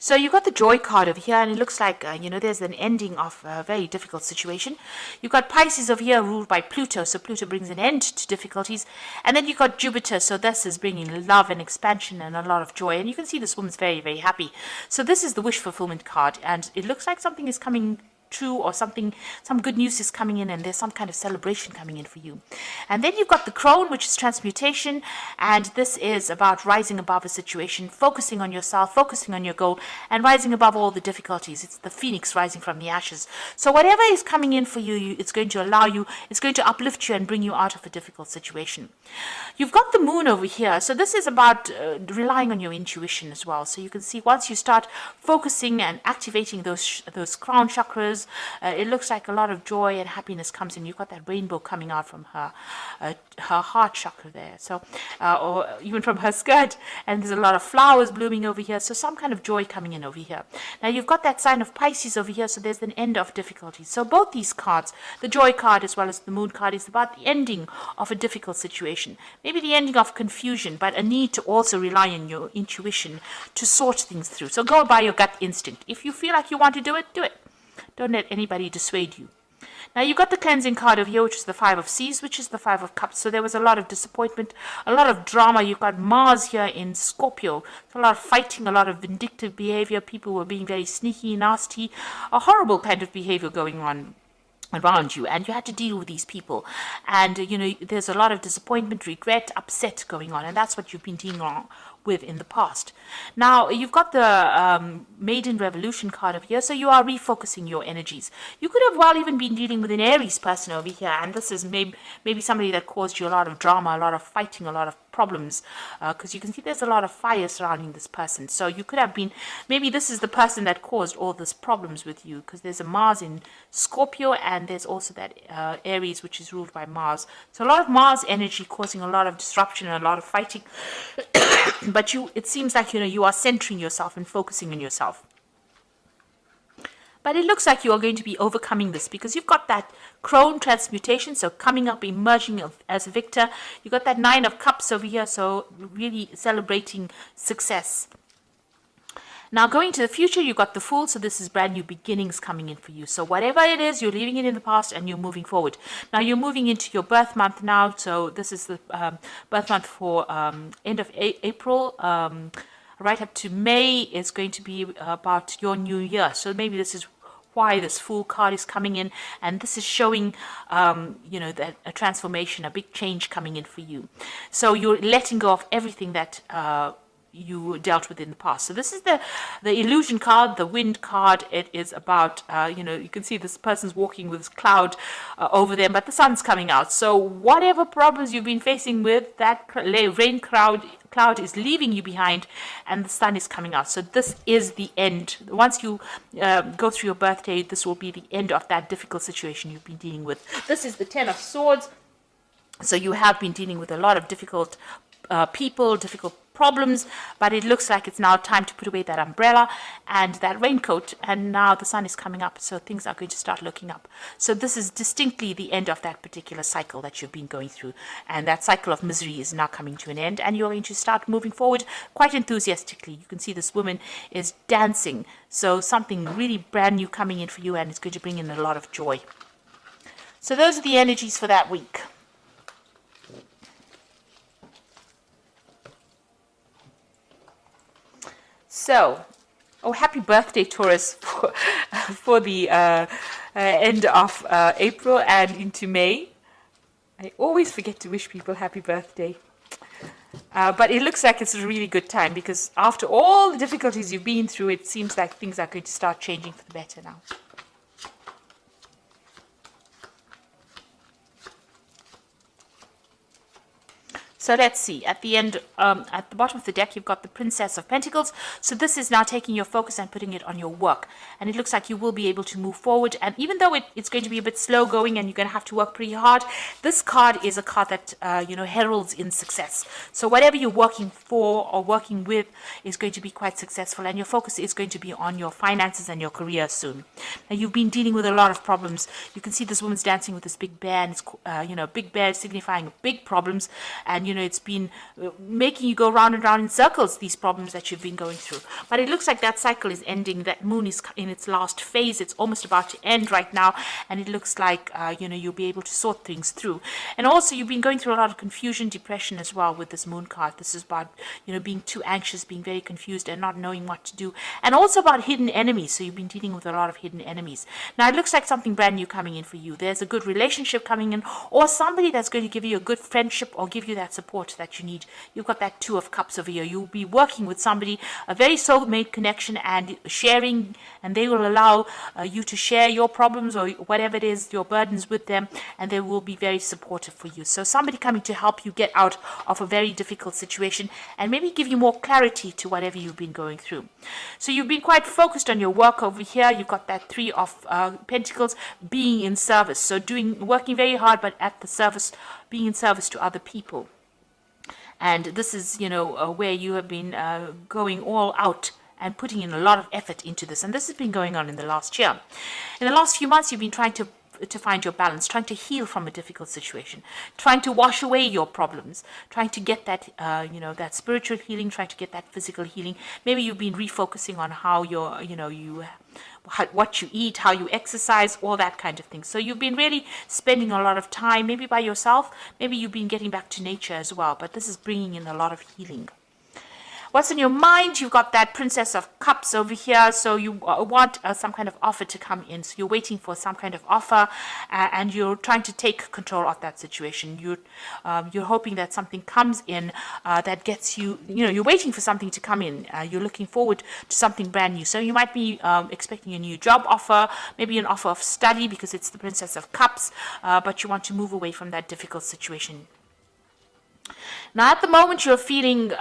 So you got the joy card over here, and it looks like, there's an ending of a very difficult situation. You've got Pisces over here ruled by Pluto, so Pluto brings an end to difficulties. And then you've got Jupiter, so this is bringing love and expansion and a lot of joy. And you can see this woman's very, very happy. So this is the wish fulfillment card, and it looks like something is coming true, or some good news is coming in, and there's some kind of celebration coming in for you. And then you've got the crone, which is transmutation, and this is about rising above a situation, focusing on yourself, focusing on your goal, and rising above all the difficulties. It's the phoenix rising from the ashes. So whatever is coming in for you, it's going to allow you, it's going to uplift you and bring you out of a difficult situation. You've got the moon over here, so this is about relying on your intuition as well. So you can see once you start focusing and activating those crown chakras, it looks like a lot of joy and happiness comes in. You've got that rainbow coming out from her heart chakra there, so or even from her skirt, and there's a lot of flowers blooming over here, so some kind of joy coming in over here. Now you've got that sign of Pisces over here, so there's an end of difficulties. So both these cards, the joy card as well as the moon card, is about the ending of a difficult situation, maybe the ending of confusion, but a need to also rely on your intuition to sort things through. So go by your gut instinct. If you feel like you want to do it, do it. Don't let anybody dissuade you. Now you've got the cleansing card over here, which is the Five of Seas, which is the Five of Cups. So there was a lot of disappointment, a lot of drama. You've got Mars here in Scorpio. So a lot of fighting, a lot of vindictive behavior. People were being very sneaky, nasty, a horrible kind of behavior going on around you, and you had to deal with these people, and there's a lot of disappointment, regret, upset going on, and that's what you've been dealing with in the past. Now you've got the Maiden Revolution card over here, so you are refocusing your energies. You could have even been dealing with an Aries person over here, and this is maybe somebody that caused you a lot of drama, a lot of fighting, a lot of problems, because you can see there's a lot of fire surrounding this person. So you could have been, maybe this is the person that caused all these problems with you, because there's a Mars in Scorpio, and there's also that Aries, which is ruled by Mars. So a lot of Mars energy causing a lot of disruption and a lot of fighting. But it seems like you are centering yourself and focusing on yourself. But it looks like you are going to be overcoming this, because you've got that crone transmutation, so coming up, emerging as a victor. You've got that Nine of Cups over here, so really celebrating success. Now going to the future, you've got the Fool, so this is brand new beginnings coming in for you. So whatever it is, you're leaving it in the past and you're moving forward. Now you're moving into your birth month now, so this is the birth month for end of April. Right up to May is going to be about your new year. So maybe this is why this Fool card is coming in, and this is showing that a transformation, a big change coming in for you. So you're letting go of everything that you dealt with in the past. So this is the illusion card, the wind card. It is about you can see this person's walking with this cloud over them, but the sun's coming out. So whatever problems you've been facing with, that rain cloud is leaving you behind, and the sun is coming out. So this is the end. Once you go through your birthday, this will be the end of that difficult situation you've been dealing with. This is the Ten of Swords. So you have been dealing with a lot of difficult people, difficult problems, but it looks like it's now time to put away that umbrella and that raincoat, and now the sun is coming up, so things are going to start looking up. So this is distinctly the end of that particular cycle that you've been going through, and that cycle of misery is now coming to an end, and you're going to start moving forward quite enthusiastically. You can see this woman is dancing, so something really brand new coming in for you, and it's going to bring in a lot of joy. So those are the energies for that week. So, happy birthday, Taurus, for the end of April and into May. I always forget to wish people happy birthday. But it looks like it's a really good time, because after all the difficulties you've been through, it seems like things are going to start changing for the better now. So let's see, at the end, at the bottom of the deck, you've got the Princess of Pentacles. So this is now taking your focus and putting it on your work. And it looks like you will be able to move forward. And even though it's going to be a bit slow going and you're going to have to work pretty hard, this card is a card that, heralds in success. So whatever you're working for or working with is going to be quite successful. And your focus is going to be on your finances and your career soon. Now, you've been dealing with a lot of problems. You can see this woman's dancing with this big bear, and it's, big bear signifying big problems. And, it's been making you go round and round in circles, these problems that you've been going through. But it looks like that cycle is ending. That moon is in its last phase. It's almost about to end right now. And it looks like, you'll be able to sort things through. And also, you've been going through a lot of confusion, depression as well with this moon card. This is about, being too anxious, being very confused and not knowing what to do. And also about hidden enemies. So you've been dealing with a lot of hidden enemies. Now, it looks like something brand new coming in for you. There's a good relationship coming in, or somebody that's going to give you a good friendship or give you that support that you need. You've got that Two of Cups over here. You'll be working with somebody, a very soulmate connection, and sharing, and they will allow you to share your problems or whatever it is, your burdens with them, and they will be very supportive for you. So somebody coming to help you get out of a very difficult situation and maybe give you more clarity to whatever you've been going through. So you've been quite focused on your work over here. You've got that Three of Pentacles, being in service. So working very hard, but at the service, being in service to other people. And this is, where you have been going all out and putting in a lot of effort into this. And this has been going on in the last year. In the last few months, you've been trying to find your balance, trying to heal from a difficult situation, trying to wash away your problems, trying to get that, that spiritual healing, trying to get that physical healing. Maybe you've been refocusing on how what you eat, how you exercise, all that kind of thing. So you've been really spending a lot of time, maybe by yourself, maybe you've been getting back to nature as well, but this is bringing in a lot of healing. What's in your mind? You've got that Princess of Cups over here. So you want some kind of offer to come in. So you're waiting for some kind of offer, and you're trying to take control of that situation. You're hoping that something comes in that gets you. You're waiting for something to come in. You're looking forward to something brand new. So you might be expecting a new job offer, maybe an offer of study because it's the Princess of Cups, but you want to move away from that difficult situation. Now, at the moment, you're feeling,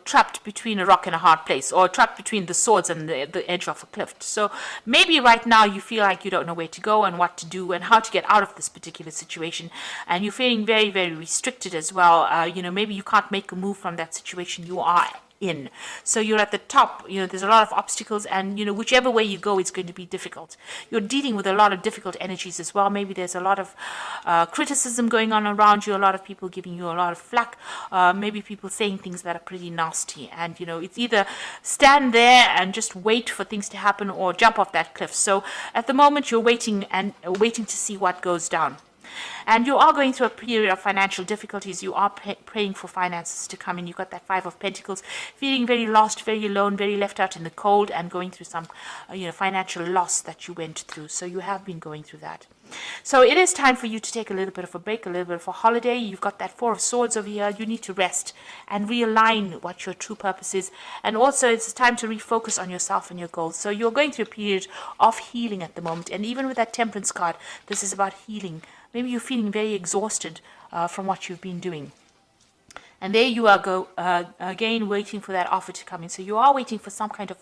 trapped between a rock and a hard place, or trapped between the swords and the edge of a cliff. So maybe right now you feel like you don't know where to go and what to do and how to get out of this particular situation. And you're feeling very, very restricted as well. Maybe you can't make a move from that situation you are in. So you're at the top, there's a lot of obstacles, and whichever way you go, it's going to be difficult. You're dealing with a lot of difficult energies as well. Maybe there's a lot of criticism going on around you, a lot of people giving you a lot of flack, maybe people saying things that are pretty nasty, and it's either stand there and just wait for things to happen or jump off that cliff. So at the moment you're waiting to see what goes down. And you are going through a period of financial difficulties. You are praying for finances to come in. You've got that Five of Pentacles, feeling very lost, very alone, very left out in the cold, and going through some financial loss that you went through. So you have been going through that. So it is time for you to take a little bit of a break, a little bit of a holiday. You've got that Four of Swords over here. You need to rest and realign what your true purpose is. And also it's time to refocus on yourself and your goals. So you're going through a period of healing at the moment. And even with that Temperance card, this is about healing. Maybe you're feeling very exhausted from what you've been doing. And there you are again waiting for that offer to come in. So you are waiting for some kind of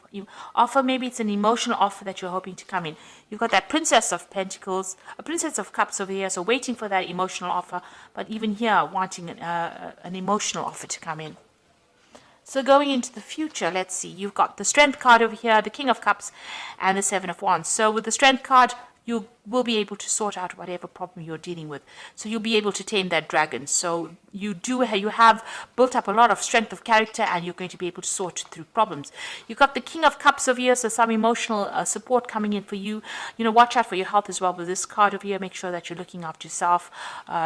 offer. Maybe it's an emotional offer that you're hoping to come in. You've got that Princess of Pentacles, a Princess of Cups over here. So waiting for that emotional offer. But even here, wanting an emotional offer to come in. So going into the future, let's see. You've got the Strength card over here, the King of Cups, and the Seven of Wands. So with the Strength card, you will be able to sort out whatever problem you're dealing with. So you'll be able to tame that dragon. So you have built up a lot of strength of character, and you're going to be able to sort through problems. You've got the King of Cups over here, so some emotional support coming in for you. Watch out for your health as well with this card over here. Make sure that you're looking after yourself.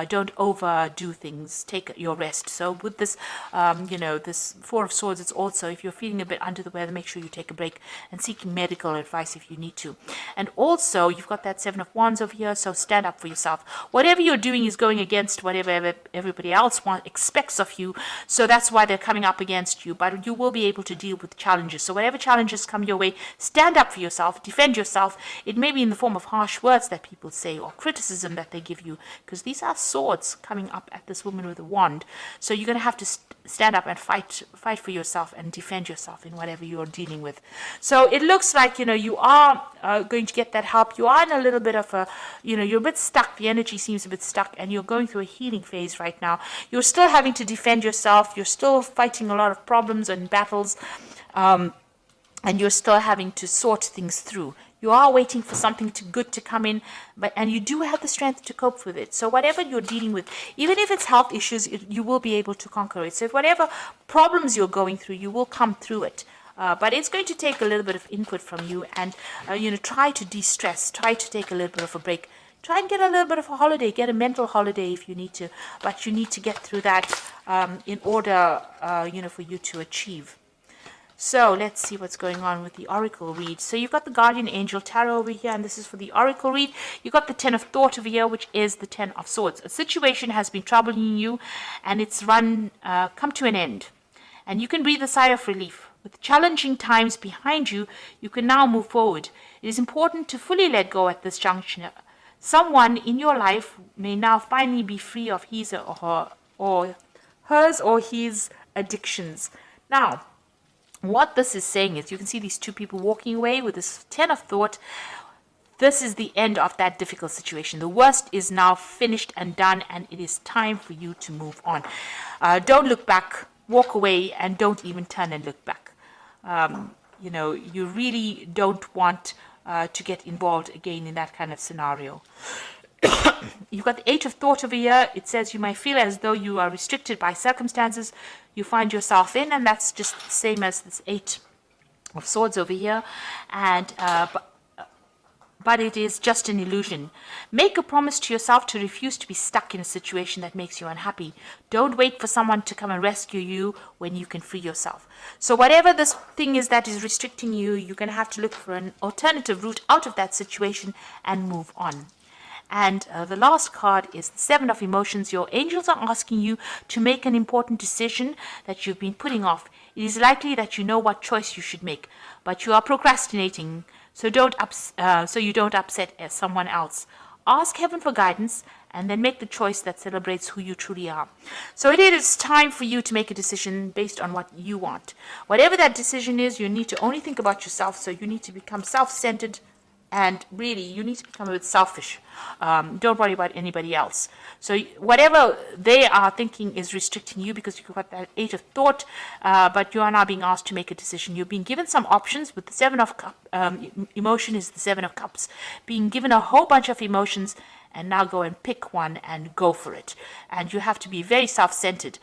Don't overdo things. Take your rest. So with this, this Four of Swords, it's also, if you're feeling a bit under the weather, make sure you take a break and seek medical advice if you need to. And also, you've got that Seven of Wands over here, so stand up for yourself. Whatever you're doing is going against whatever everybody else expects of you, so that's why they're coming up against you. But you will be able to deal with challenges. So whatever challenges come your way, stand up for yourself, defend yourself. It may be in the form of harsh words that people say or criticism that they give you, because these are swords coming up at this woman with a wand. So you're going to have to stand up and fight for yourself and defend yourself in whatever you're dealing with. So it looks like you are going to get that help. You are in a little bit of a you're a bit stuck. The energy seems a bit stuck, and you're going through a healing phase right now. You're still having to defend yourself. You're still fighting a lot of problems and battles. and you're still having to sort things through. You are waiting for something good to come in, and you do have the strength to cope with it. So whatever you're dealing with, even if it's health issues, you will be able to conquer it. So if whatever problems you're going through, you will come through it. But it's going to take a little bit of input from you, and try to de-stress, try to take a little bit of a break. Try and get a little bit of a holiday, get a mental holiday if you need to, but you need to get through that in order, for you to achieve. So let's see what's going on with the Oracle read. So you've got the Guardian Angel Tarot over here, and this is for the Oracle read. You've got the Ten of Thought over here, which is the Ten of Swords. A situation has been troubling you, and it's come to an end. And you can breathe a sigh of relief. With challenging times behind you, you can now move forward. It is important to fully let go at this juncture. Someone in your life may now finally be free of his or hers or his addictions. Now, what this is saying is, you can see these two people walking away with this Ten of Thought. This is the end of that difficult situation. The worst is now finished and done, and it is time for you to move on. Don't look back, walk away, and don't even turn and look back. You really don't want to get involved again in that kind of scenario. You've got the Eight of Thought over here. It says you might feel as though you are restricted by circumstances you find yourself in, and that's just the same as this Eight of Swords over here. And but it is just an illusion. Make a promise to yourself to refuse to be stuck in a situation that makes you unhappy. Don't wait for someone to come and rescue you when you can free yourself. So whatever this thing is that is restricting you, you're going to have to look for an alternative route out of that situation and move on. And the last card is the Seven of Emotions. Your angels are asking you to make an important decision that you've been putting off. It is likely that you know what choice you should make, but you are procrastinating, so you don't upset someone else. Ask heaven for guidance, and then make the choice that celebrates who you truly are. So it is time for you to make a decision based on what you want. Whatever that decision is, you need to only think about yourself, so you need to become self-centered. And really, you need to become a bit selfish. Don't worry about anybody else. So whatever they are thinking is restricting you, because you've got that Eight of Thought, but you are now being asked to make a decision. You've been given some options. With the Seven of Cups, emotion is the Seven of Cups. Being given a whole bunch of emotions, and now go and pick one and go for it. And you have to be very self-centered.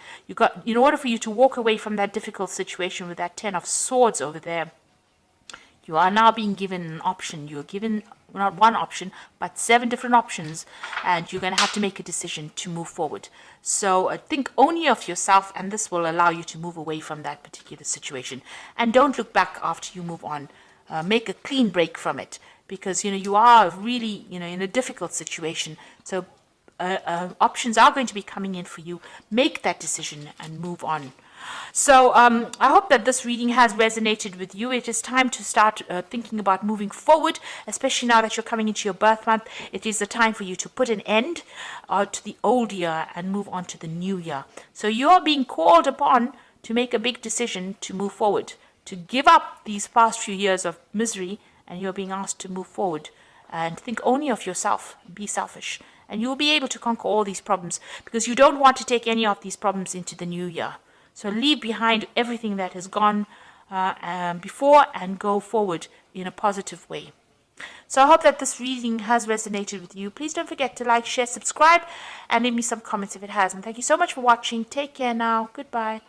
In order for you to walk away from that difficult situation with that Ten of Swords over there, you are now being given an option. You're given not one option, but 7 different options, and you're going to have to make a decision to move forward. So think only of yourself, and this will allow you to move away from that particular situation. And don't look back after you move on. Make a clean break from it, because you are really in a difficult situation. So options are going to be coming in for you. Make that decision and move on. So I hope that this reading has resonated with you. It is time to start thinking about moving forward, especially now that you're coming into your birth month. It is the time for you to put an end to the old year and move on to the new year. So you're being called upon to make a big decision to move forward, to give up these past few years of misery, and you're being asked to move forward and think only of yourself. Be selfish, and you'll be able to conquer all these problems, because you don't want to take any of these problems into the new year. So leave behind everything that has gone before and go forward in a positive way. So I hope that this reading has resonated with you. Please don't forget to like, share, subscribe, and leave me some comments if it has. And thank you so much for watching. Take care now. Goodbye.